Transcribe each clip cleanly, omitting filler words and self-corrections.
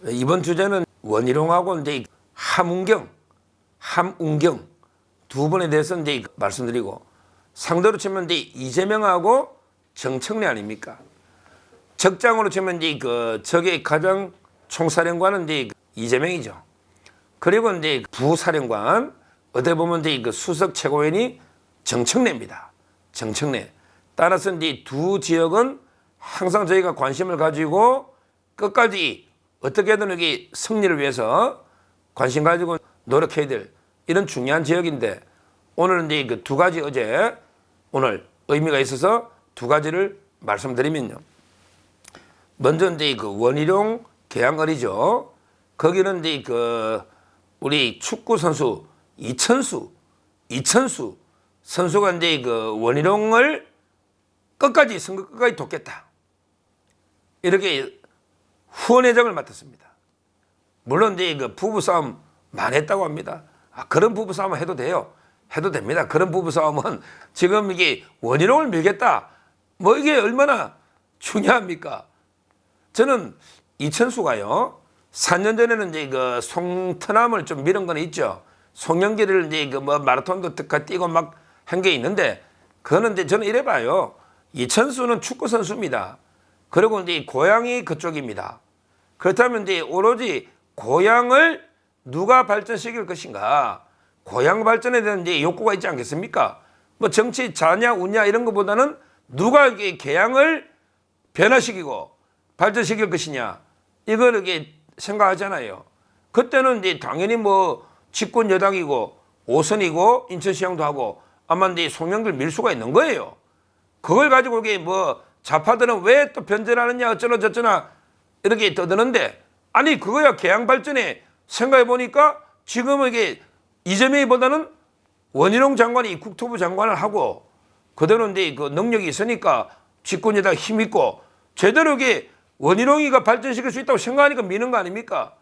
이번 주제는 원희룡하고 이제 함운경 두 분에 대해서 이제 말씀드리고, 상대로 치면 이제 이재명하고 정청래 아닙니까? 적장으로 치면 이제 적의 가장 총사령관은 이제 이재명이죠. 그리고 이제 부사령관, 어떻게 보면 이제 수석 최고위원이 정청래입니다. 정청래. 따라서 이제 두 지역은 항상 저희가 관심을 가지고 끝까지 어떻게든 여기 승리를 위해서 관심 가지고 노력해야 될 이런 중요한 지역인데, 오늘은 이제 그 두 가지 오늘 의미가 있어서 두 가지를 말씀드리면요. 먼저 이제 그 원희룡 계양거리죠. 거기는 이제 우리 축구 선수 이천수 선수가 이제 원희룡을 선거 끝까지 돕겠다, 이렇게 후원회장을 맡았습니다. 물론 이제 부부싸움 많이 했다고 합니다. 그런 부부싸움은 해도 돼요. 해도 됩니다. 그런 부부싸움은 지금 이게 원희룡을 밀겠다, 이게 얼마나 중요합니까? 저는 이천수가요, 4년 전에는 이제 송트남을 좀 밀은 건 있죠. 송영길을 이제 마라톤도 뛰고 막 한 게 있는데, 그거는 이제 저는 이래 봐요. 이천수는 축구 선수입니다. 그리고 이제 고향이 그쪽입니다. 그렇다면 이제 오로지 고향을 누가 발전시킬 것인가, 고향 발전에 대한 이제 욕구가 있지 않겠습니까? 정치 자냐 우냐 이런 것보다는 누가 이게 개항을 변화시키고 발전시킬 것이냐, 이걸 이렇게 생각하잖아요. 그때는 이제 당연히 집권 여당이고 5선이고 인천시장도 하고 아마 이제 송영길 밀 수가 있는 거예요. 그걸 가지고 이게 좌파들은 왜 또 변절하느냐 어쩌나 저쩌나 이렇게 떠드는데, 아니 그거야 개항 발전에 생각해 보니까 지금 이게 이재명보다는 원희룡 장관이 국토부 장관을 하고 그대로 이제 능력이 있으니까 집권여당 힘 있고 제대로 이게 원희룡이가 발전시킬 수 있다고 생각하니까 미는 거 아닙니까?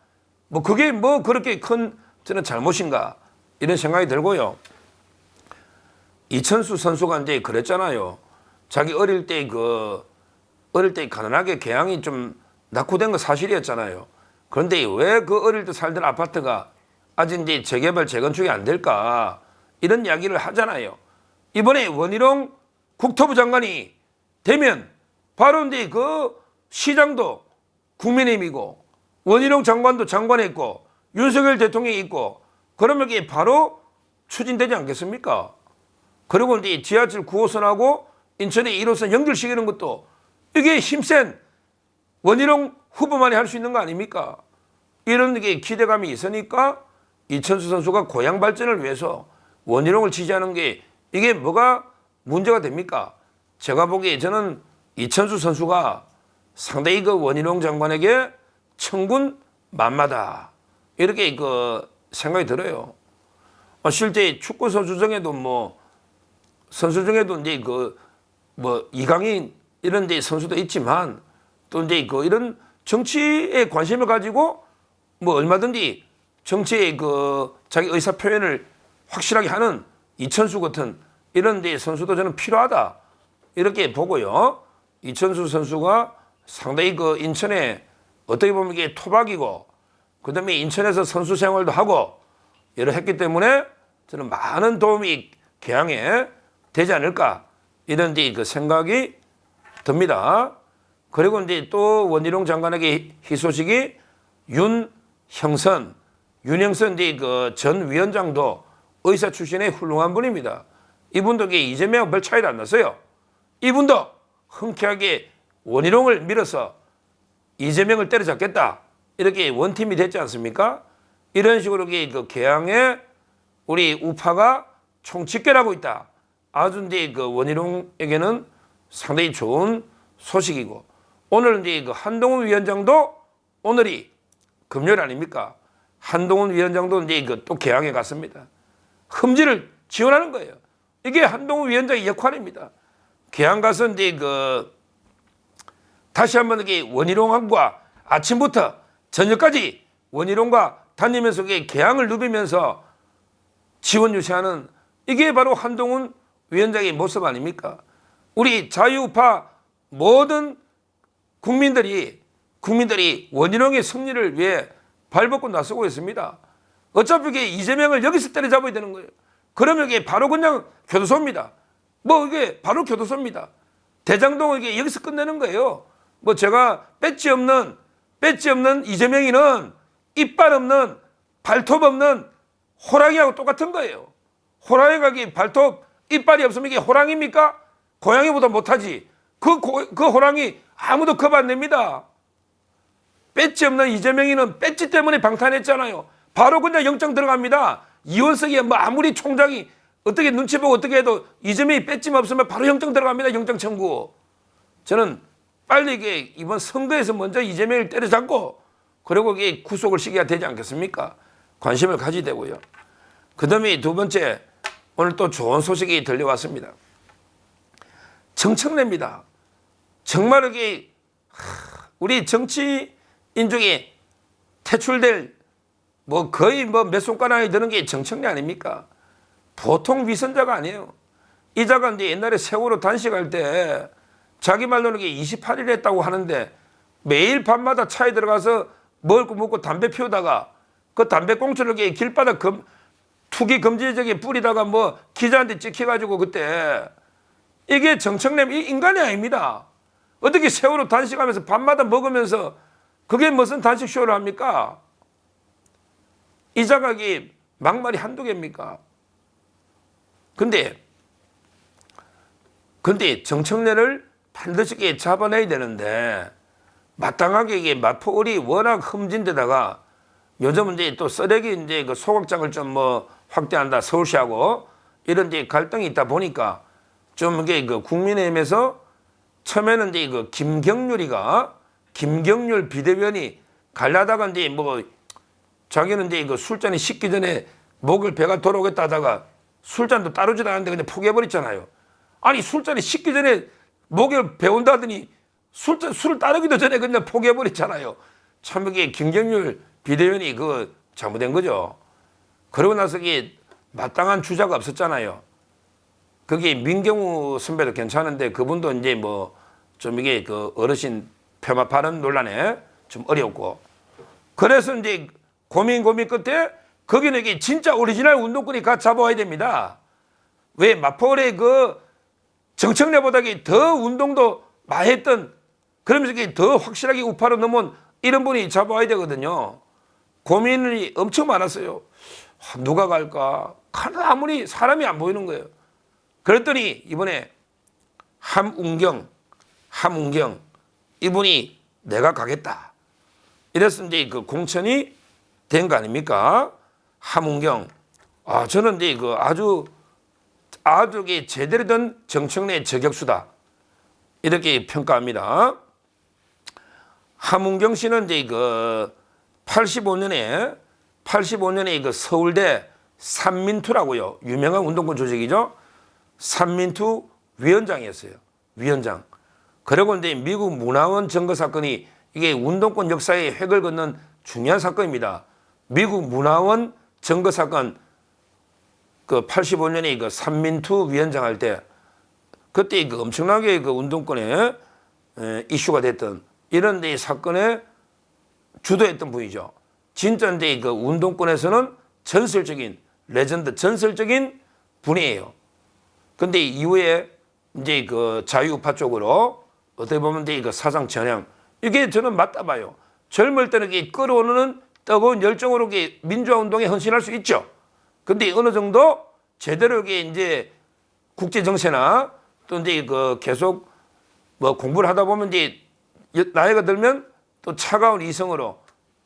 그게 그렇게 큰 저는 잘못인가, 이런 생각이 들고요. 이천수 선수가 이제 그랬잖아요. 자기 어릴 때 가난하게 개항이 좀 낙후된 거 사실이었잖아요. 그런데 왜 어릴 때 살던 아파트가 아직 이제 재개발, 재건축이 안 될까, 이런 이야기를 하잖아요. 이번에 원희룡 국토부 장관이 되면 바로 이제 시장도 국민의힘이고 원희룡 장관도 장관했고 윤석열 대통령이 있고, 그러면 이게 바로 추진되지 않겠습니까? 그리고 이제 지하철 9호선하고 인천의 1호선 연결시키는 것도 이게 힘센 원희룡 후보만이 할 수 있는 거 아닙니까? 이런 게 기대감이 있으니까 이천수 선수가 고향 발전을 위해서 원희룡을 지지하는 게 이게 뭐가 문제가 됩니까? 제가 보기에 저는 이천수 선수가 상당히 원희룡 장관에게 천군만마다, 이렇게 생각이 들어요. 실제 축구 선수 중에도 선수 중에도 이제 이강인 이런 데 선수도 있지만, 또 이제 이런 정치에 관심을 가지고 얼마든지 정치에 자기 의사 표현을 확실하게 하는 이천수 같은 이런 데 선수도 저는 필요하다, 이렇게 보고요. 이천수 선수가 상당히 인천에 어떻게 보면 이게 토박이고, 그 다음에 인천에서 선수 생활도 하고 여러 했기 때문에 저는 많은 도움이 개항에 되지 않을까, 이런 생각이 듭니다. 그리고 이제 또 원희룡 장관에게 희소식이 윤형선 이제 전 위원장도 의사 출신의 훌륭한 분입니다. 이분도 이재명하고 별 차이도 안 났어요. 이분도 흔쾌하게 원희룡을 밀어서 이재명을 때려잡겠다, 이렇게 원팀이 됐지 않습니까? 이런 식으로 개항에 우리 우파가 총집결하고 있다. 아주 이제 원희룡에게는 상당히 좋은 소식이고, 오늘 이제 한동훈 위원장도 오늘이 금요일 아닙니까? 한동훈 위원장도 이제 또 개항에 갔습니다. 흠지를 지원하는 거예요. 이게 한동훈 위원장의 역할입니다. 개항 가서 이제 다시 한번 원희룡과 아침부터 저녁까지 원희룡과 다니면서 개항을 누비면서 지원 유세하는, 이게 바로 한동훈 위원장의 모습 아닙니까? 우리 자유우파 모든 국민들이 국민들이 원희룡의 승리를 위해 발벗고 나서고 있습니다. 어차피 이게 이재명을 여기서 때려잡아야 되는 거예요. 그러면 이게 바로 그냥 교도소입니다. 뭐 이게 바로 교도소입니다. 대장동을 이게 여기서 끝내는 거예요. 뭐 제가 배지 없는 이재명이는 이빨 없는 발톱 없는 호랑이하고 똑같은 거예요. 호랑이가 발톱 이빨이 없으면 이게 호랑이입니까? 고양이보다 못하지. 그 호랑이 아무도 겁 안 냅니다. 배지 없는 이재명이는 배지 때문에 방탄했잖아요. 바로 그냥 영장 들어갑니다. 이원석이 뭐 아무리 총장이 어떻게 눈치 보고 어떻게 해도 이재명이 배지만 없으면 바로 영장 들어갑니다. 영장 청구. 저는 빨리 이게 이번 선거에서 먼저 이재명을 때려잡고 그리고 이게 구속을 시켜야 되지 않겠습니까? 관심을 가지게 되고요. 그 다음에 두 번째, 오늘 또 좋은 소식이 들려왔습니다. 정청래입니다. 정말 이게 우리 정치인 중에 퇴출될 뭐 거의 뭐 몇 손가락이 드는 게 정청래 아닙니까? 보통 위선자가 아니에요. 이 자가 이제 옛날에 세월호 단식할 때 자기 말로는 28일 했다고 하는데 매일 밤마다 차에 들어가서 먹을 거 먹고 담배 피우다가 그 담배 꽁초를 길바닥 투기 금지적에 뿌리다가 뭐 기자한테 찍혀가지고 그때 이게 정청래 인간이 아닙니다. 어떻게 세월호 단식하면서 밤마다 먹으면서 그게 무슨 단식 쇼를 합니까? 이 자각이 막말이 한두 개입니까? 근데 정청래를 반드시 잡아내야 되는데 마땅하게 이게 마포을이 워낙 흠진 데다가 요즘은 이제 또 쓰레기 이제 그 소각장을 좀 뭐 확대한다 서울시하고 이런 이제 갈등이 있다 보니까 좀 이게 그 국민의힘에서 처음에는 이제 그 김경률 비대위원이 갈라다가 이제 뭐 자기는 이제 그 술잔이 식기 전에 목을 배가 돌아오겠다 하다가 술잔도 따르지도 않았는데 그냥 포기해버렸잖아요. 아니 술잔이 식기 전에 목에 배운다 하더니 술을 따르기도 전에 그냥 포기해버렸잖아요. 참 이게 김경률 비대위원이 그 잘못된 거죠. 그러고 나서 이게 마땅한 주자가 없었잖아요. 그게 민경우 선배도 괜찮은데 그분도 이제 뭐 좀 이게 그 어르신 폄하 발언 논란에 좀 어려웠고 그래서 이제 고민 끝에 거기는 이게 진짜 오리지널 운동권이 같이 잡아와야 됩니다. 왜 마포을에 그 정청래보다 더 운동도 많이 했던 그러면서 이게 더 확실하게 우파로 넘어온 이런 분이 잡아와야 되거든요. 고민이 엄청 많았어요. 누가 갈까? 아무리 사람이 안 보이는 거예요. 그랬더니 이번에 함운경 이분이 내가 가겠다. 이래서 이제 그 공천이 된 거 아닙니까? 함운경. 저는 이제 그 아주 제대로 된 정청래 저격수다. 이렇게 평가합니다. 함운경 씨는 이제 그 85년에 그 서울대 삼민투라고요. 유명한 운동권 조직이죠. 삼민투 위원장이었어요. 위원장. 그리고 이제 미국 문화원 증거 사건이 이게 운동권 역사에 획을 긋는 중요한 사건입니다. 미국 문화원 증거 사건 그 85년에 그 삼민투 위원장 할 때 그때 그 엄청나게 그 운동권에 이슈가 됐던 이런 데 사건에 주도했던 분이죠. 진짜 이제 그 운동권에서는 전설적인 레전드, 전설적인 분이에요. 근데 이후에 이제 그 자유우파 쪽으로 어떻게 보면 이제 그 사상 전향 이게 저는 맞다 봐요. 젊을 때는 이게 끌어오는 뜨거운 열정으로 민주화 운동에 헌신할 수 있죠. 근데 어느 정도 제대로 이제 국제 정세나 또 이제 그 계속 뭐 공부를 하다 보면 이제 나이가 들면 또 차가운 이성으로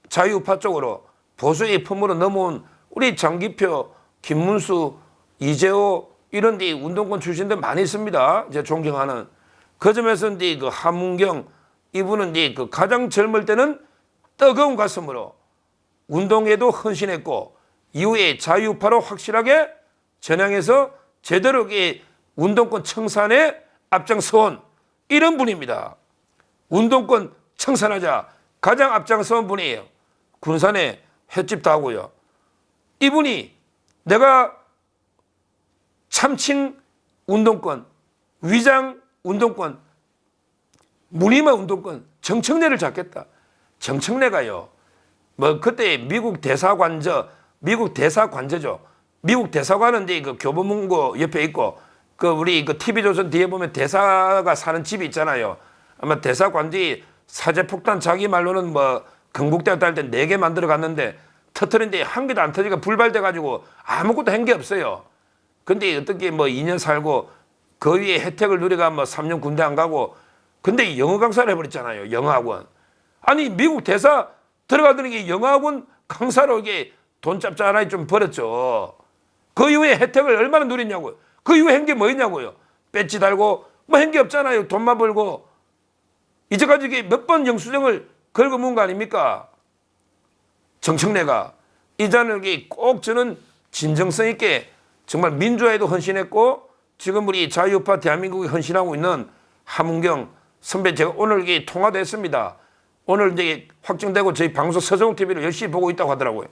자유우파 쪽으로 보수의 품으로 넘어온 우리 장기표, 김문수, 이재호 이런 데 운동권 출신들 많이 있습니다. 이제 존경하는 그 점에서 이제 그 함운경 이분은 이제 그 가장 젊을 때는 뜨거운 가슴으로 운동에도 헌신했고 이후에 자유우파로 확실하게 전향해서 제대로 운동권 청산에 앞장서온 이런 분입니다. 운동권 청산하자 가장 앞장서온 분이에요. 군산에 횟집도 하고요. 이분이 내가 참칭 운동권, 위장 운동권, 무늬만 운동권, 정청래를 잡겠다. 정청래가요. 뭐 그때 미국 대사관저, 미국 대사관저죠. 미국 대사관은 이제 그 교보문고 옆에 있고 그 우리 그 TV조선 뒤에 보면 대사가 사는 집이 있잖아요. 아마 대사관뒤 사제폭탄 자기 말로는 뭐 건국대가 딸 때 4개 만들어 갔는데 터트린데 한 개도 안 터지고 불발돼 가지고 아무것도 한 게 없어요. 근데 어떻게 뭐 2년 살고 그 위에 혜택을 누리가 뭐 3년 군대 안 가고 근데 영어 강사를 해버렸잖아요. 영어학원. 아니 미국 대사 들어가더니 영어학원 강사로 이게 돈 짭짤하게 좀 벌었죠. 그 이후에 혜택을 얼마나 누렸냐고요. 그 이후에 한 게 뭐였냐고요. 배지 달고 뭐 한 게 없잖아요. 돈만 벌고. 이제까지 이게 몇 번 영수증을 긁어문 거 아닙니까? 정청래가 이자는 꼭 저는 진정성 있게 정말 민주화에도 헌신했고 지금 우리 자유우파 대한민국에 헌신하고 있는 함은경 선배 제가 오늘 이게 통화도 했습니다. 오늘 이제 확정되고 저희 방송 서정TV를 열심히 보고 있다고 하더라고요.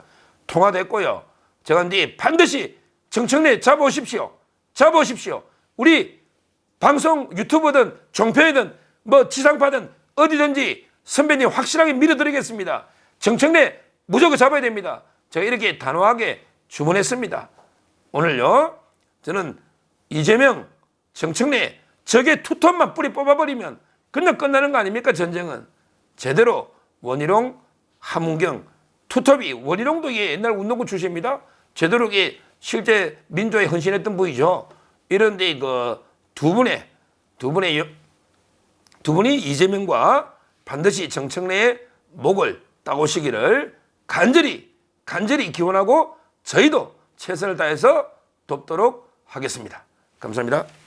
통화도 했고요. 제가 이제 반드시 정청래 잡아오십시오. 잡아오십시오. 우리 방송 유튜브든 종편이든 뭐 지상파든 어디든지 선배님 확실하게 밀어드리겠습니다. 정청래 무조건 잡아야 됩니다. 제가 이렇게 단호하게 주문했습니다. 오늘요. 저는 이재명, 정청래 적의 투톱만 뿌리 뽑아버리면 그냥 끝나는 거 아닙니까? 전쟁은. 제대로 원희룡, 함은경 투톱이 원희룡도 이게 옛날 운동부 출신입니다. 제대로 이게 실제 민주화에 헌신했던 분이죠. 이런데 그 두 분이 이재명과 반드시 정청래의 목을 따오시기를 간절히 기원하고 저희도 최선을 다해서 돕도록 하겠습니다. 감사합니다.